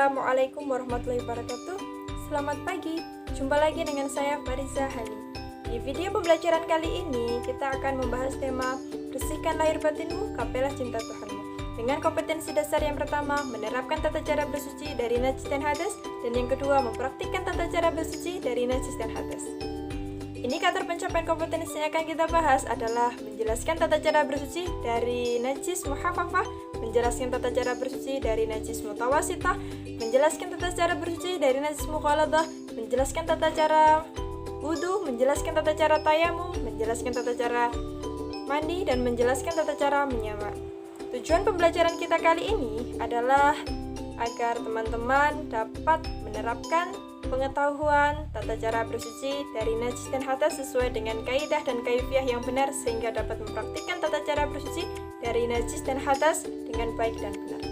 Assalamualaikum warahmatullahi wabarakatuh. Selamat pagi, jumpa lagi dengan saya Fariza Hani. Di video pembelajaran kali ini kita akan membahas tema bersihkan lahir batinmu, kapailah cinta Tuhanmu. Dengan kompetensi dasar yang pertama, menerapkan tata cara bersuci dari najis dan hadas, dan yang kedua, mempraktikkan tata cara bersuci dari najis dan hadas. Indikator pencapaian kompetensi yang akan kita bahas adalah menjelaskan tata cara bersuci dari najis muhafafah, menjelaskan tata cara bersuci dari najis mutawasitah, menjelaskan tata cara bersuci dari najis mukhaladah, menjelaskan tata cara wudu, menjelaskan tata cara tayamum, menjelaskan tata cara mandi, dan menjelaskan tata cara menyamar. Tujuan pembelajaran kita kali ini adalah agar teman-teman dapat menerapkan pengetahuan tata cara bersuci dari najis dan hadas sesuai dengan kaidah dan kaifiah yang benar, sehingga dapat mempraktikkan tata cara bersuci dari najis dan hadas dengan baik dan benar.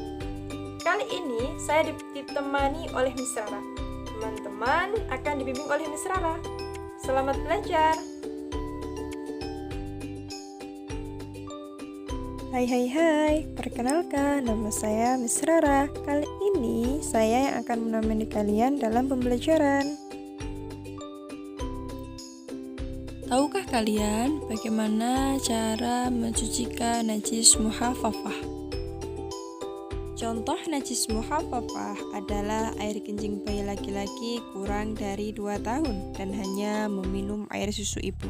Kali ini saya ditemani oleh Miss Rara. Teman-teman akan dibimbing oleh Miss Rara. Selamat belajar. Hai, perkenalkan nama saya Miss Rara. Kali ini saya yang akan menemani kalian dalam pembelajaran. Tahukah kalian bagaimana cara mencucikan najis muhafafah? Contoh najis muhafafah adalah air kencing bayi laki-laki kurang dari 2 tahun dan hanya meminum air susu ibu.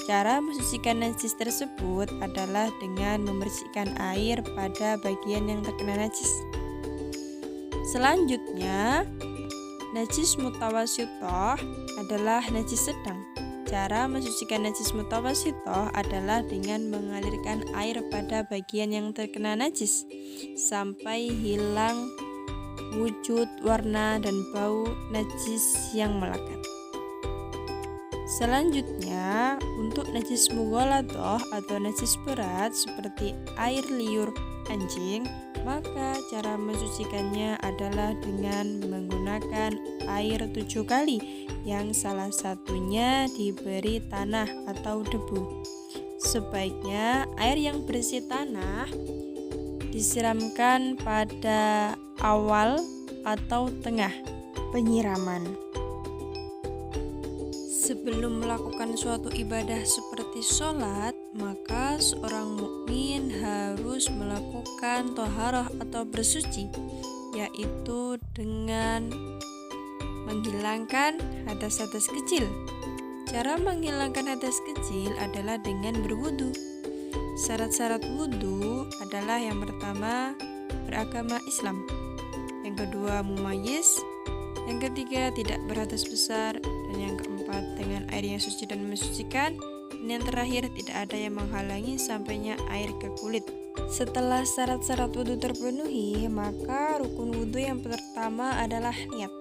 Cara mensucikan najis tersebut adalah dengan membersihkan air pada bagian yang terkena najis. Selanjutnya, najis mutawasitoh adalah najis sedang. Cara mensucikan najis mutawasitoh adalah dengan mengalirkan air pada bagian yang terkena najis sampai hilang wujud, warna, dan bau najis yang melekat. Selanjutnya, untuk najis mughaladah atau najis berat seperti air liur anjing, maka cara mensucikannya adalah dengan menggunakan air 7 kali, yang salah satunya diberi tanah atau debu. Sebaiknya air yang bersih tanah disiramkan pada awal atau tengah penyiraman. Sebelum melakukan suatu ibadah seperti sholat, maka seorang mukmin harus melakukan toharoh atau bersuci, yaitu dengan menghilangkan hadas-hadas kecil. Cara menghilangkan hadas kecil adalah dengan berwudu. Syarat-syarat wudu adalah yang pertama, beragama Islam, yang kedua, mumayyiz, yang ketiga, tidak berhadas besar, dan yang keempat, dengan air yang suci dan mensucikan, dan yang terakhir, tidak ada yang menghalangi sampainya air ke kulit. Setelah syarat-syarat wudhu terpenuhi, maka rukun wudhu yang pertama adalah niat.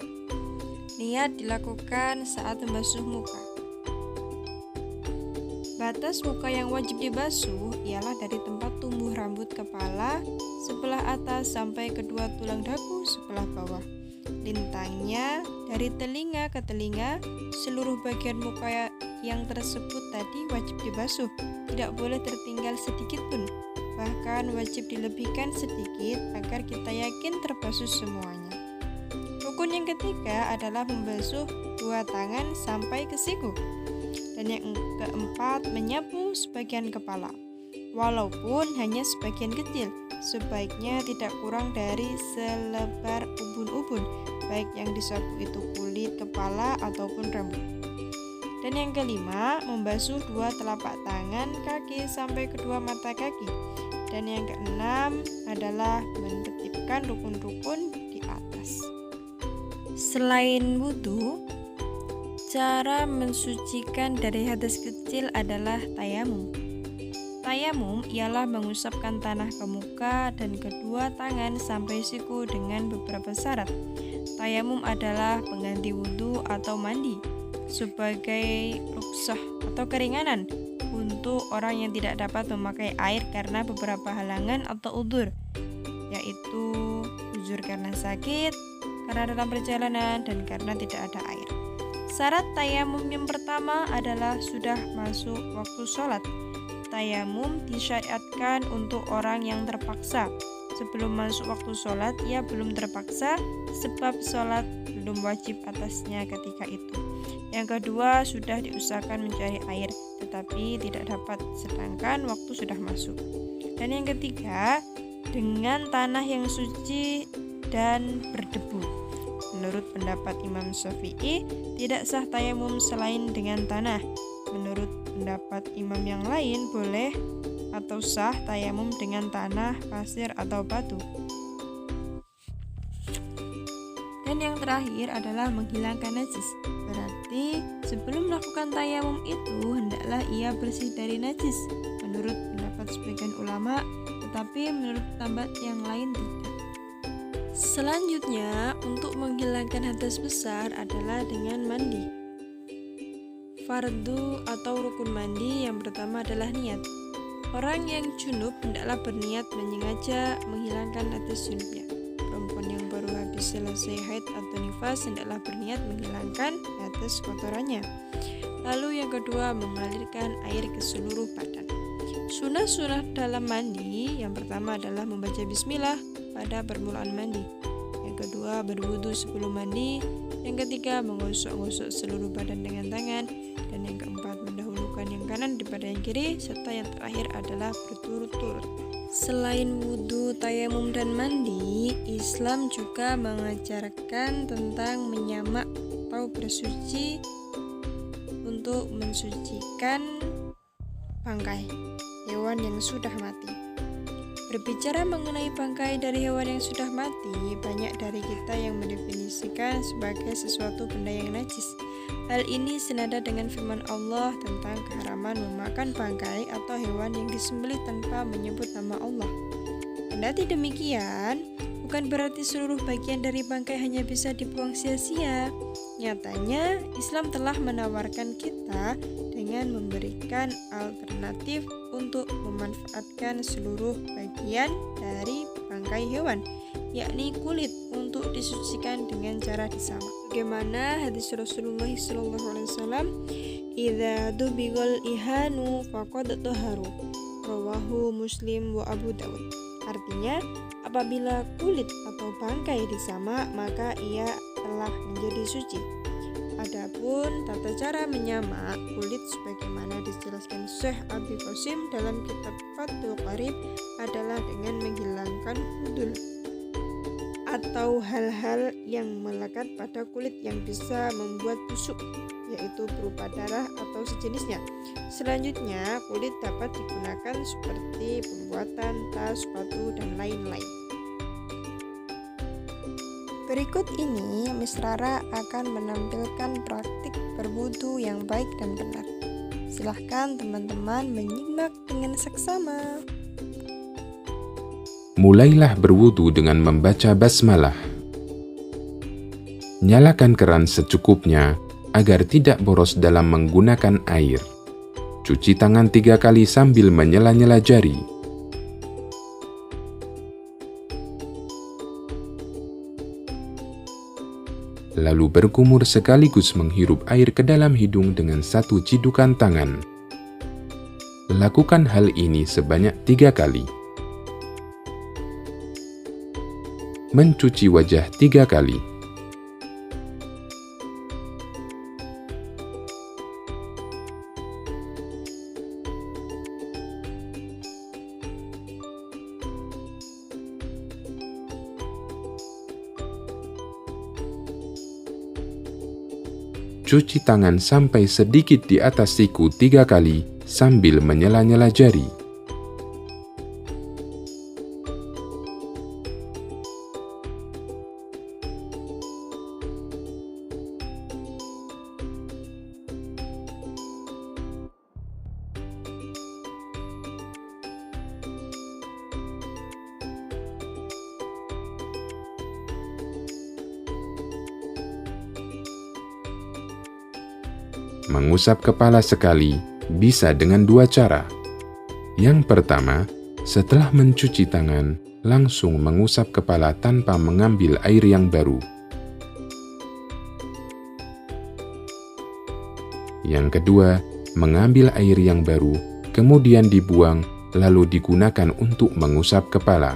Niat dilakukan saat membasuh muka. Batas muka yang wajib dibasuh ialah dari tempat tumbuh rambut kepala sebelah atas sampai kedua tulang dagu sebelah bawah. Lintangnya dari telinga ke telinga, seluruh bagian muka yang tersebut tadi wajib dibasuh, tidak boleh tertinggal sedikit pun, bahkan wajib dilebihkan sedikit agar kita yakin terbasuh semuanya. Rukun yang ketiga adalah membasuh 2 tangan sampai ke siku, dan yang keempat menyapu sebagian kepala, walaupun hanya sebagian kecil. Sebaiknya tidak kurang dari selebar ubun-ubun, baik yang disapu itu kulit kepala ataupun rambut. Dan yang kelima, membasuh 2 telapak tangan kaki sampai kedua mata kaki. Dan yang keenam adalah menertibkan rukun-rukun di atas. Selain wudu, cara mensucikan dari hadas kecil adalah tayamum. Tayamum ialah mengusapkan tanah ke muka dan kedua tangan sampai siku dengan beberapa syarat. Tayamum adalah pengganti wudhu atau mandi sebagai rukhsah atau keringanan untuk orang yang tidak dapat memakai air karena beberapa halangan atau udzur, yaitu udzur karena sakit, karena dalam perjalanan, dan karena tidak ada air. Syarat tayamum yang pertama adalah sudah masuk waktu sholat. Tayamum disyariatkan untuk orang yang terpaksa, sebelum masuk waktu sholat, ia belum terpaksa sebab sholat belum wajib atasnya ketika itu. Yang kedua, sudah diusahakan mencari air tetapi tidak dapat sedangkan waktu sudah masuk. Dan yang ketiga, dengan tanah yang suci dan berdebu. Menurut pendapat Imam Syafi'i, tidak sah tayamum selain dengan tanah. Menurut pendapat imam yang lain, boleh atau sah tayamum dengan tanah, pasir, atau batu. Dan yang terakhir adalah menghilangkan najis. Berarti sebelum melakukan tayamum itu hendaklah ia bersih dari najis. Menurut pendapat sebagian ulama, tetapi menurut pendapat yang lain tidak. Selanjutnya, untuk menghilangkan hadas besar adalah dengan mandi. Fardu atau rukun mandi yang pertama adalah niat. Orang yang junub hendaklah berniat menyengaja menghilangkan hadas junubnya. Perempuan yang baru habis selesai haid atau nifas hendaklah berniat menghilangkan hadas kotorannya. Lalu yang kedua, mengalirkan air ke seluruh badan. Sunah-sunah dalam mandi yang pertama adalah membaca bismillah pada permulaan mandi. Yang kedua, berwudu sebelum mandi. Yang ketiga, menggosok-gosok seluruh badan dengan tangan. Dan yang keempat, mendahulukan yang kanan daripada yang kiri. Serta yang terakhir adalah berturut-turut. Selain wudu, tayamum, dan mandi, Islam juga mengajarkan tentang menyamak atau bersuci untuk mensucikan bangkai hewan yang sudah mati. Berbicara mengenai bangkai dari hewan yang sudah mati, banyak dari kita yang mendefinisikan sebagai sesuatu benda yang najis. Hal ini senada dengan firman Allah tentang keharaman memakan bangkai atau hewan yang disembelih tanpa menyebut nama Allah. Kendati demikian, bukan berarti seluruh bagian dari bangkai hanya bisa dibuang sia-sia. Nyatanya, Islam telah menawarkan kita dengan memberikan alternatif untuk memanfaatkan seluruh bagian dari bangkai hewan, yakni kulit, untuk disucikan dengan cara disamak. Bagaimana hadis Rasulullah SAW, "Idza dubighal ihanu faqad taharu." Rawahu Muslim wa Abu Dawud. Artinya, apabila kulit atau bangkai disamak, maka ia telah menjadi suci. Adapun tata cara menyamak kulit sebagaimana dijelaskan Syekh Abi Qasim dalam kitab Fathul Qarib adalah dengan menghilangkan hudul atau hal-hal yang melekat pada kulit yang bisa membuat busuk, yaitu berupa darah atau sejenisnya. Selanjutnya, kulit dapat digunakan seperti pembuatan tas, sepatu, dan lain-lain. Berikut ini Miss Rara akan menampilkan praktik berwudu yang baik dan benar. Silahkan teman-teman menyimak dengan seksama. Mulailah berwudu dengan membaca basmalah. Nyalakan keran secukupnya agar tidak boros dalam menggunakan air. Cuci tangan 3 kali sambil menyela-nyela jari. Lalu berkumur sekaligus menghirup air ke dalam hidung dengan 1 cidukan tangan. Lakukan hal ini sebanyak 3 kali. Mencuci wajah 3 kali. Cuci tangan sampai sedikit di atas siku 3 kali sambil menyela-nyela jari. Mengusap kepala sekali bisa dengan 2 cara. Yang pertama, setelah mencuci tangan, langsung mengusap kepala tanpa mengambil air yang baru. Yang kedua, mengambil air yang baru, kemudian dibuang, lalu digunakan untuk mengusap kepala.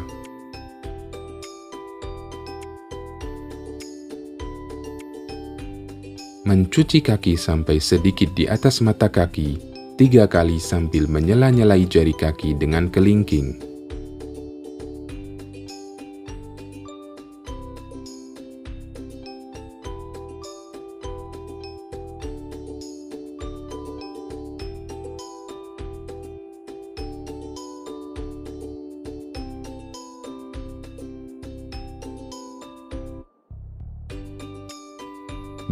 mencuci kaki sampai sedikit di atas mata kaki 3 kali sambil menyela-nyelai jari kaki dengan kelingking.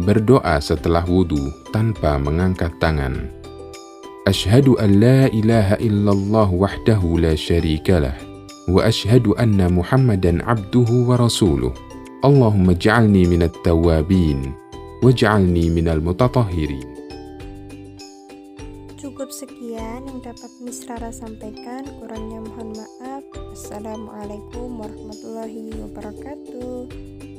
Berdoa setelah wudhu tanpa mengangkat tangan. Asyhadu an la ilaha illallah wahdahu la syarikalah wa asyhadu anna Muhammadan abduhu wa rasuluh. Allahumma ja'alni minat tawabin waj'alni minal mutatahhirin. Cukup sekian yang dapat Miss Rara sampaikan, kurangnya mohon maaf. Assalamualaikum warahmatullahi wabarakatuh.